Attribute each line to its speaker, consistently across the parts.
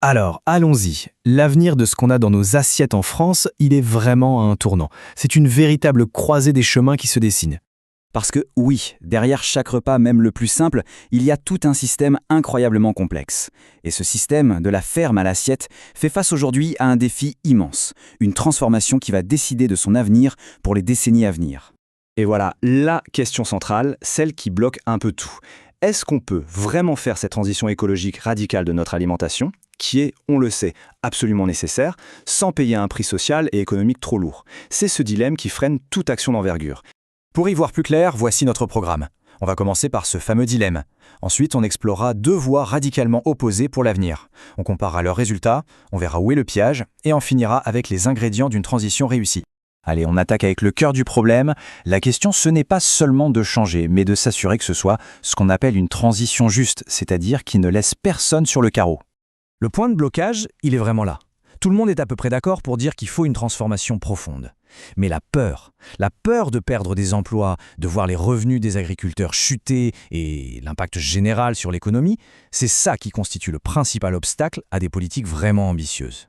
Speaker 1: Alors, allons-y. L'avenir de ce qu'on a dans nos assiettes en France, il est vraiment à un tournant. C'est une véritable croisée des chemins qui se dessine.
Speaker 2: Parce que oui, derrière chaque repas, même le plus simple, il y a tout un système incroyablement complexe. Et ce système, de la ferme à l'assiette, fait face aujourd'hui à un défi immense, une transformation qui va décider de son avenir pour les décennies à venir.
Speaker 1: Et voilà, la question centrale, celle qui bloque un peu tout. Est-ce qu'on peut vraiment faire cette transition écologique radicale de notre alimentation, qui est, on le sait, absolument nécessaire, sans payer un prix social et économique trop lourd? C'est ce dilemme qui freine toute action d'envergure. Pour y voir plus clair, voici notre programme. On va commencer par ce fameux dilemme. Ensuite, on explorera deux voies radicalement opposées pour l'avenir. On comparera leurs résultats, on verra où est le piège, et on finira avec les ingrédients d'une transition réussie. Allez, on attaque avec le cœur du problème. La question, ce n'est pas seulement de changer, mais de s'assurer que ce soit ce qu'on appelle une transition juste, c'est-à-dire qui ne laisse personne sur le carreau. Le point de blocage, il est vraiment là. Tout le monde est à peu près d'accord pour dire qu'il faut une transformation profonde. Mais la peur de perdre des emplois, de voir les revenus des agriculteurs chuter et l'impact général sur l'économie, c'est ça qui constitue le principal obstacle à des politiques vraiment ambitieuses.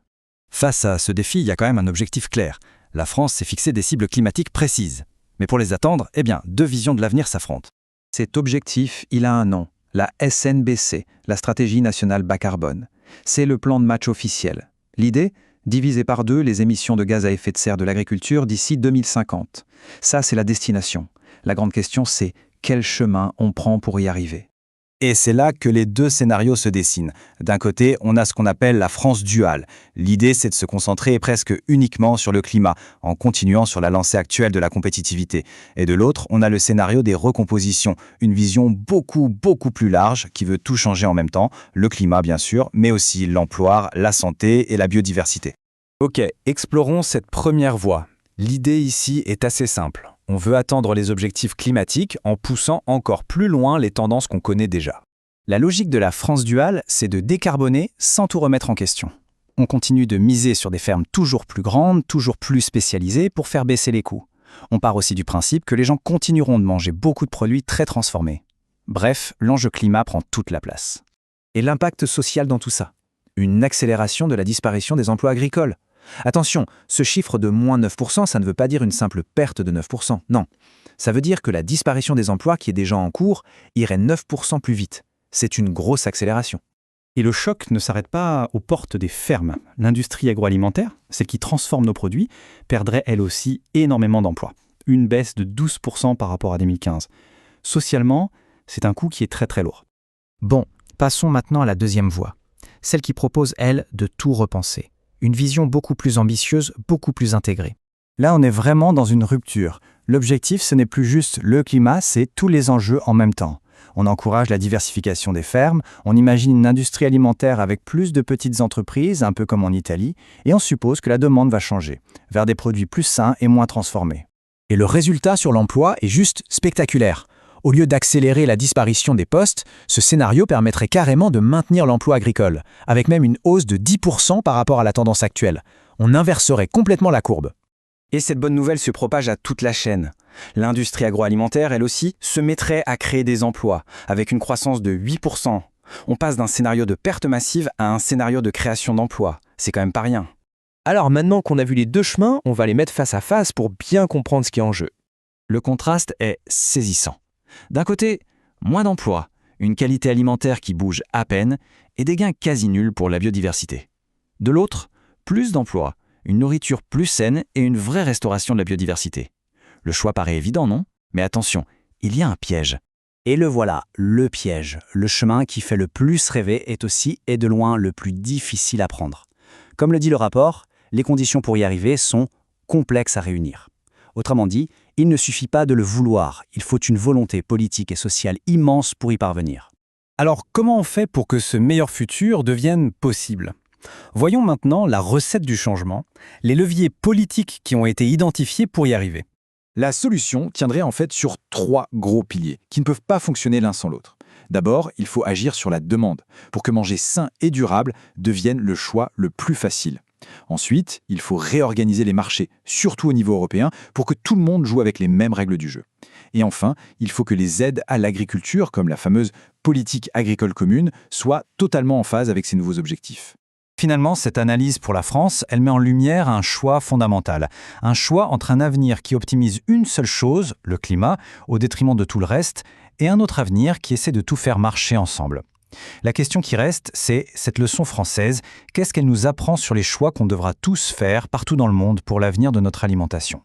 Speaker 1: Face à ce défi, il y a quand même un objectif clair. La France s'est fixé des cibles climatiques précises. Mais pour les atteindre, deux visions de l'avenir s'affrontent. Cet objectif, il a un nom, la SNBC, la Stratégie nationale bas carbone. C'est le plan de match officiel. L'idée, diviser par deux les émissions de gaz à effet de serre de l'agriculture d'ici 2050. Ça, c'est la destination. La grande question, c'est quel chemin on prend pour y arriver. Et c'est là que les deux scénarios se dessinent. D'un côté, on a ce qu'on appelle la France duale. L'idée, c'est de se concentrer presque uniquement sur le climat, en continuant sur la lancée actuelle de la compétitivité. Et de l'autre, on a le scénario des recompositions, une vision beaucoup plus large qui veut tout changer en même temps, le climat bien sûr, mais aussi l'emploi, la santé et la biodiversité. Ok, explorons cette première voie. L'idée ici est assez simple. On veut atteindre les objectifs climatiques en poussant encore plus loin les tendances qu'on connaît déjà. La logique de la France duale, c'est de décarboner sans tout remettre en question. On continue de miser sur des fermes toujours plus grandes, toujours plus spécialisées pour faire baisser les coûts. On part aussi du principe que les gens continueront de manger beaucoup de produits très transformés. Bref, l'enjeu climat prend toute la place. Et l'impact social dans tout ça? Une accélération de la disparition des emplois agricoles. Attention, ce chiffre de moins 9%, ça ne veut pas dire une simple perte de 9%, non. Ça veut dire que la disparition des emplois qui est déjà en cours irait 9% plus vite. C'est une grosse accélération.
Speaker 3: Et le choc ne s'arrête pas aux portes des fermes. L'industrie agroalimentaire, celle qui transforme nos produits, perdrait elle aussi énormément d'emplois. Une baisse de 12% par rapport à 2015. Socialement, c'est un coût qui est très lourd.
Speaker 4: Bon, passons maintenant à la deuxième voie. Celle qui propose, elle, de tout repenser. Une vision beaucoup plus ambitieuse, beaucoup plus intégrée.
Speaker 1: Là, on est vraiment dans une rupture. L'objectif, ce n'est plus juste le climat, c'est tous les enjeux en même temps. On encourage la diversification des fermes, on imagine une industrie alimentaire avec plus de petites entreprises, un peu comme en Italie, et on suppose que la demande va changer, vers des produits plus sains et moins transformés. Et le résultat sur l'emploi est juste spectaculaire. Au lieu d'accélérer la disparition des postes, ce scénario permettrait carrément de maintenir l'emploi agricole, avec même une hausse de 10% par rapport à la tendance actuelle. On inverserait complètement la courbe.
Speaker 2: Et cette bonne nouvelle se propage à toute la chaîne. L'industrie agroalimentaire, elle aussi, se mettrait à créer des emplois, avec une croissance de 8%. On passe d'un scénario de perte massive à un scénario de création d'emplois. C'est quand même pas rien.
Speaker 1: Alors maintenant qu'on a vu les deux chemins, on va les mettre face à face pour bien comprendre ce qui est en jeu. Le contraste est saisissant. D'un côté, moins d'emplois, une qualité alimentaire qui bouge à peine et des gains quasi nuls pour la biodiversité. De l'autre, plus d'emplois, une nourriture plus saine et une vraie restauration de la biodiversité. Le choix paraît évident, non? Mais attention, il y a un piège.
Speaker 2: Et le voilà, le piège. Le chemin qui fait le plus rêver est aussi et de loin le plus difficile à prendre. Comme le dit le rapport, les conditions pour y arriver sont complexes à réunir. Autrement dit, il ne suffit pas de le vouloir, il faut une volonté politique et sociale immense pour y parvenir.
Speaker 3: Alors, comment on fait pour que ce meilleur futur devienne possible? Voyons maintenant la recette du changement, les leviers politiques qui ont été identifiés pour y arriver.
Speaker 5: La solution tiendrait en fait sur 3 gros piliers qui ne peuvent pas fonctionner l'un sans l'autre. D'abord, il faut agir sur la demande pour que manger sain et durable devienne le choix le plus facile. Ensuite, il faut réorganiser les marchés, surtout au niveau européen, pour que tout le monde joue avec les mêmes règles du jeu. Et enfin, il faut que les aides à l'agriculture, comme la fameuse politique agricole commune, soient totalement en phase avec ces nouveaux objectifs.
Speaker 3: Finalement, cette analyse pour la France, elle met en lumière un choix fondamental. Un choix entre un avenir qui optimise une seule chose, le climat, au détriment de tout le reste, et un autre avenir qui essaie de tout faire marcher ensemble. La question qui reste, c'est cette leçon française, qu'est-ce qu'elle nous apprend sur les choix qu'on devra tous faire partout dans le monde pour l'avenir de notre alimentation ?